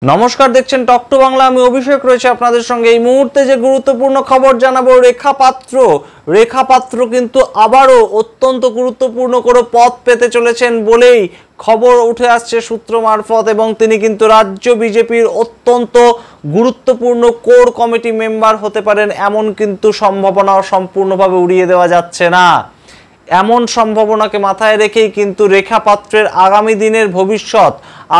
নমস্কার, দেখছেন talk to Bangla. আমি অভিষেক রয়েছে আপনাদের সঙ্গে। এই মুহূর্তে যে গুরুত্বপূর্ণ খবর জানাবো, রেখা পাত্র কিন্তু আবারও অত্যন্ত গুরুত্বপূর্ণ করে পদ পেতে চলেছেন বলেই খবর উঠে আসছে সূত্র মারফত, এবং তিনি কিন্তু রাজ্য বিজেপির অত্যন্ত গুরুত্বপূর্ণ কোর কমিটি মেম্বার হতে পারেন, এমন কিন্তু সম্ভাবনা সম্পূর্ণভাবে উড়িয়ে দেওয়া যাচ্ছে না। এমন সম্ভাবনাকে মাথায় রেখেই কিন্তু রেখা পাত্রের আগামী দিনের ভবিষ্যৎ,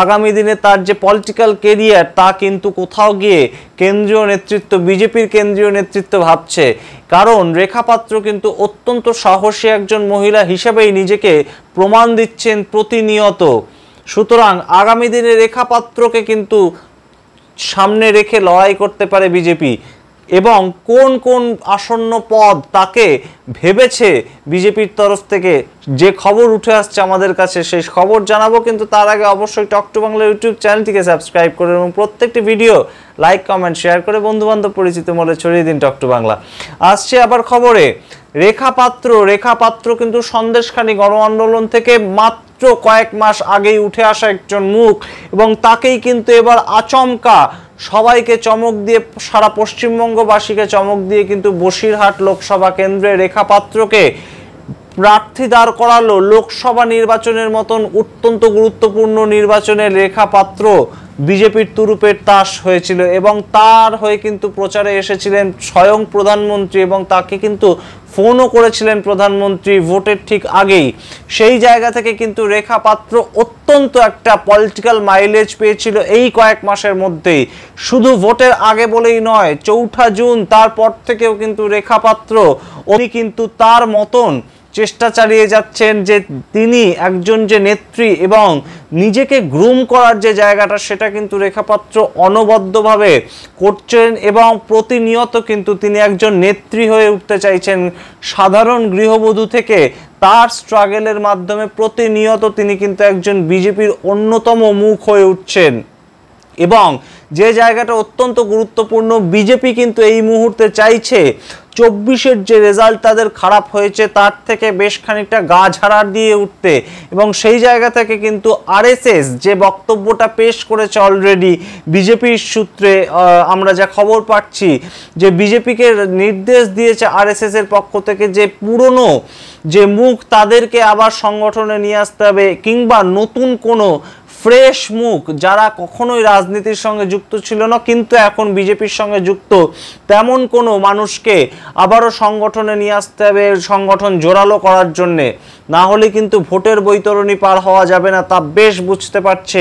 আগামী দিনে তার যে পলিটিক্যাল কেরিয়ার, তা কিন্তু কোথাও গিয়ে কেন্দ্রীয় নেতৃত্ব, বিজেপির কেন্দ্রীয় নেতৃত্ব ভাবছে। কারণ রেখা পাত্র কিন্তু অত্যন্ত সাহসী একজন মহিলা হিসেবেই নিজেকে প্রমাণ দিচ্ছেন প্রতিনিয়ত। সুতরাং আগামী দিনে রেখা পাত্রকে কিন্তু সামনে রেখে লড়াই করতে পারে বিজেপি, এবং কোন কোন আসন্ন পদ তাকে ভেবেছে বিজেপির তরফ থেকে, যে খবর উঠে আসছে আমাদের কাছে, সেই খবর জানাবো। কিন্তু তার আগে অবশ্যই টক টু বাংলা ইউটিউব চ্যানেলটিকে সাবস্ক্রাইব করে এবং প্রত্যেকটি ভিডিও লাইক, কমেন্ট, শেয়ার করে বন্ধুবান্ধব পরিচিত মনে ছড়িয়ে দিন টক টু বাংলা। আসছে আবার খবরে, রেখা পাত্র কিন্তু সন্দেশখালী গণ আন্দোলন থেকে মাত্র কয়েক মাস আগেই উঠে আসা একজন মুখ, এবং তাকেই কিন্তু এবার আচমকা সবাইকে চমক দিয়ে, সারা পশ্চিমবঙ্গবাসীকে চমক দিয়ে কিন্তু বসিরহাট লোকসভা কেন্দ্রে রেখা পাত্রকে প্রার্থী দাঁড় করালো। লোকসভা নির্বাচনের মতন অত্যন্ত গুরুত্বপূর্ণ নির্বাচনে রেখা পাত্র বিজেপির তুরুপের তাস হয়েছিল, এবং তার হয়ে কিন্তু প্রচারে এসেছিলেন স্বয়ং প্রধানমন্ত্রী, এবং তাকে কিন্তু ফোনও করেছিলেন প্রধানমন্ত্রী ভোটের ঠিক আগেই। সেই জায়গা থেকে কিন্তু রেখা পাত্র অত্যন্ত একটা পলিটিক্যাল মাইলেজ পেয়েছিল এই কয়েক মাসের মধ্যেই। শুধু ভোটের আগে বলেই নয়, 4 জুন তারপর থেকেও কিন্তু রেখা পাত্র উনি কিন্তু তার মতন চেষ্টা চালিয়ে যাচ্ছেন যে তিনি একজন যে নেত্রী, এবং নিজেকে গ্রুম করার যে জায়গাটা, সেটা কিন্তু রেখা পাত্র অনবদ্যভাবে করছেন, এবং প্রতিনিয়ত কিন্তু তিনি একজন নেত্রী হয়ে উঠতে চাইছেন। সাধারণ গৃহবধূ থেকে তার স্ট্রাগলের মাধ্যমে প্রতিনিয়ত তিনি কিন্তু একজন বিজেপির অন্যতম মুখ হয়ে উঠছেন। এবং যে জায়গাটা অত্যন্ত গুরুত্বপূর্ণ, বিজেপি কিন্তু এই মুহূর্তে চাইছে 24-এর যে রেজাল্ট তাদের খারাপ হয়েছে, তার থেকে বেশ খানিকটা গা ঝাড়া দিয়ে উঠতে, এবং সেই জায়গা থেকে কিন্তু আরএসএস যে বক্তব্যটা পেশ করেছে অলরেডি বিজেপির সূত্রে, আমরা যা খবর পাচ্ছি যে বিজেপিকে নির্দেশ দিয়েছে আরএসএস এর পক্ষ থেকে যে পুরনো যে মুখ তাদেরকে আবার সংগঠনে নিয়ে আসতে হবে, কিংবা নতুন কোনো ফ্রেশ মুখ যারা কখনোই রাজনীতির সঙ্গে যুক্ত ছিল না কিন্তু এখন বিজেপির সঙ্গে যুক্ত, তেমন কোনো মানুষকে আবারও সংগঠনে নিয়ে আসতে হবে সংগঠন জোরালো করার জন্যে। না হলে কিন্তু ভোটের বৈতরণী পার হওয়া যাবে না, তা বেশ বুঝতে পারছে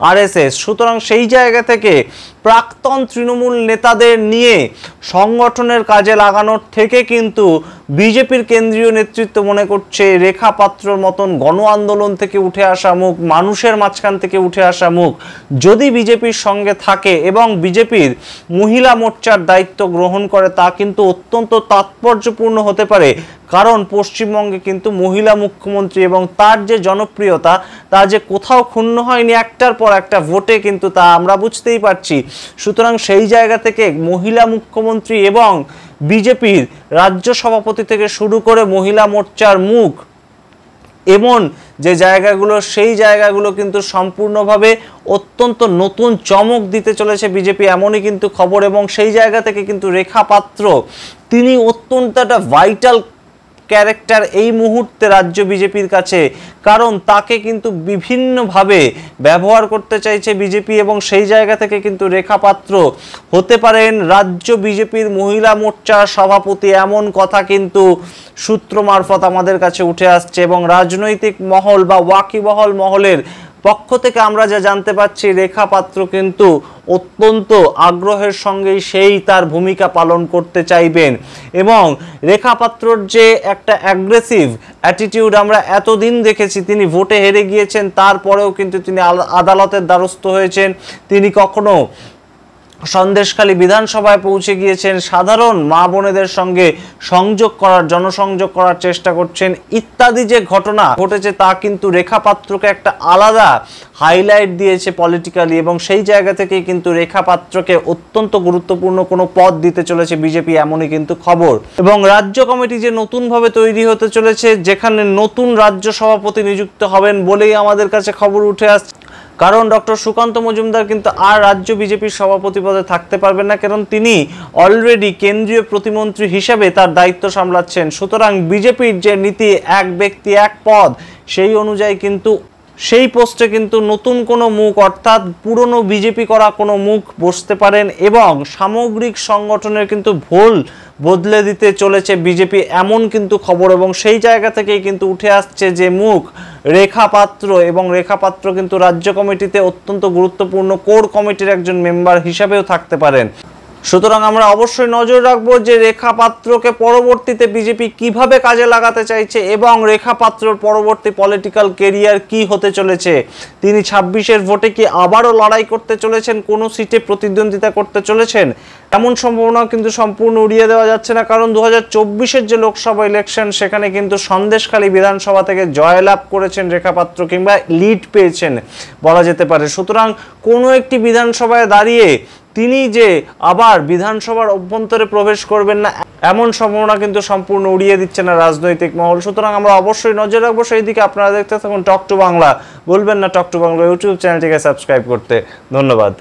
আরএসএস। সুতরাং সেই জায়গা থেকে প্রাক্তন তৃণমূল নেতাদের নিয়ে সংগঠনের কাজে লাগানোর থেকে কিন্তু বিজেপির কেন্দ্রীয় নেতৃত্ব মনে করছে রেখা পাত্রর মতন গণ আন্দোলন থেকে উঠে আসা মুখ, মানুষের মাঝখান থেকে উঠে আসা মুখ যদি বিজেপির সঙ্গে থাকে এবং বিজেপির মহিলা মোর্চার দায়িত্ব গ্রহণ করে, তা কিন্তু অত্যন্ত তাৎপর্যপূর্ণ হতে পারে। কারণ পশ্চিমবঙ্গে কিন্তু মহিলা মুখ্যমন্ত্রী এবং তার যে জনপ্রিয়তা, তা যে কোথাও ক্ষুণ্ণ হয়নি একটার পর একটা ভোটে, কিন্তু তা আমরা বুঝতেই পারছি। সুতরাং সেই জায়গা থেকে মহিলা মুখ্যমন্ত্রী এবং বিজেপির রাজ্য সভাপতি থেকে শুরু করে মহিলা মোর্চার মুখ, এমন যে জায়গাগুলো, সেই জায়গাগুলো কিন্তু সম্পূর্ণভাবে অত্যন্ত নতুন চমক দিতে চলেছে বিজেপি, এমনই কিন্তু খবর। এবং সেই জায়গা থেকে কিন্তু রেখা পাত্র তিনি অত্যন্ত একটা ভাইটাল ক্যারেক্টার এই মুহূর্তে রাজ্য বিজেপির কাছে, কারণ তাকে কিন্তু বিভিন্নভাবে ব্যবহার করতে চাইছে বিজেপি, এবং সেই জায়গা থেকে কিন্তু রেখা পাত্র হতে পারেন রাজ্য বিজেপির মহিলা মোর্চার সভাপতি, এমন কথা কিন্তু সূত্র মারফত আমাদের কাছে উঠে আসছে। এবং রাজনৈতিক মহল বা ওয়াকিবহল মহলের পক্ষ থেকে আমরা যা জানতে পাচ্ছি, রেখা পাত্র কিন্তু অত্যন্ত আগ্রহের সঙ্গেই সেই তার ভূমিকা পালন করতে চাইবেন। এবং রেখা পাত্রর যে একটা অ্যাগ্রেসিভ অ্যাটিটিউড আমরা এতদিন দেখেছি, তিনি ভোটে হেরে গিয়েছেন, তারপরেও কিন্তু তিনি আদালতের দ্বারস্থ হয়েছেন, তিনি কখনো সন্দেশখালী বিধানসভায় পৌঁছে গিয়েছেন, সাধারণ মা বোনেদের সঙ্গে সংযোগ করার, জনসংযোগ করার চেষ্টা করছেন, ইত্যাদি যে ঘটনা ঘটেছে তা কিন্তু রেখা পাত্রকে একটা আলাদা হাইলাইট দিয়েছে পলিটিক্যালি। এবং সেই জায়গা থেকেই কিন্তু রেখা পাত্রকে অত্যন্ত গুরুত্বপূর্ণ কোনো পদ দিতে চলেছে বিজেপি, এমনই কিন্তু খবর। এবং রাজ্য কমিটি যে নতুনভাবে তৈরি হতে চলেছে, যেখানে নতুন রাজ্য সভাপতি নিযুক্ত হবেন বলেই আমাদের কাছে খবর উঠে আসছে। কারণ ডক্টর সুকান্ত মজুমদার কিন্তু আর রাজ্য বিজেপির সভাপতি পদে থাকতে পারবেন না, কারণ তিনি অলরেডি কেন্দ্রীয় প্রতিমন্ত্রী হিসেবে তার দায়িত্ব সামলাচ্ছেন। সুতরাং বিজেপির যে নীতি এক ব্যক্তি এক পদ, সেই অনুযায়ী কিন্তু সেই পোস্টে কিন্তু নতুন কোনো মুখ অর্থাৎ পুরনো বিজেপি করা কোনো মুখ বসতে পারেন এবং সামগ্রিক সংগঠনের কিন্তু ভোল বদলে দিতে চলেছে বিজেপি, এমন কিন্তু খবর। এবং সেই জায়গা থেকেই কিন্তু উঠে আসছে যে মুখ রেখা পাত্র, এবং রেখা পাত্র কিন্তু রাজ্য কমিটিতে অত্যন্ত গুরুত্বপূর্ণ কোর কমিটির একজন মেম্বার হিসাবেও থাকতে পারেন। সুতরাং আমরা অবশ্যই নজর রাখবো যে রেখা পাত্রকে পরবর্তীতে বিজেপি কিভাবে কাজে লাগাতে চাইছে এবং রেখা পাত্রর পরবর্তী পলিটিক্যাল কেরিয়ার কি হতে চলেছে। তিনি 26-এর ভোটে কি আবারও লড়াই করতে চলেছেন, কোনো সিটে প্রতিদ্বন্দ্বিতা করতে চলেছেন, এমন সম্ভাবনা কিন্তু সম্পূর্ণ উড়িয়ে দেওয়া যাচ্ছে না। কারণ 2024-এর যে লোকসভা ইলেকশন, সেখানে কিন্তু সন্দেশখালী বিধানসভা থেকে জয়লাভ করেছেন রেখা পাত্র, কিংবা লিড পেয়েছেন বলা যেতে পারে। সুতরাং কোনো একটি বিধানসভায় দাঁড়িয়ে তিনি যে আবার বিধানসভার অভ্যন্তরে প্রবেশ করবেন না, এমন সম্ভাবনা কিন্তু সম্পূর্ণ উড়িয়ে দিচ্ছে না রাজনৈতিক মহল। সুতরাং আমরা অবশ্যই নজর রাখবো সেই দিকে। আপনারা দেখতে থাকুন টক টু বাংলা। বলবেন না টক টু বাংলা ইউটিউব চ্যানেলটিকে সাবস্ক্রাইব করতে। ধন্যবাদ।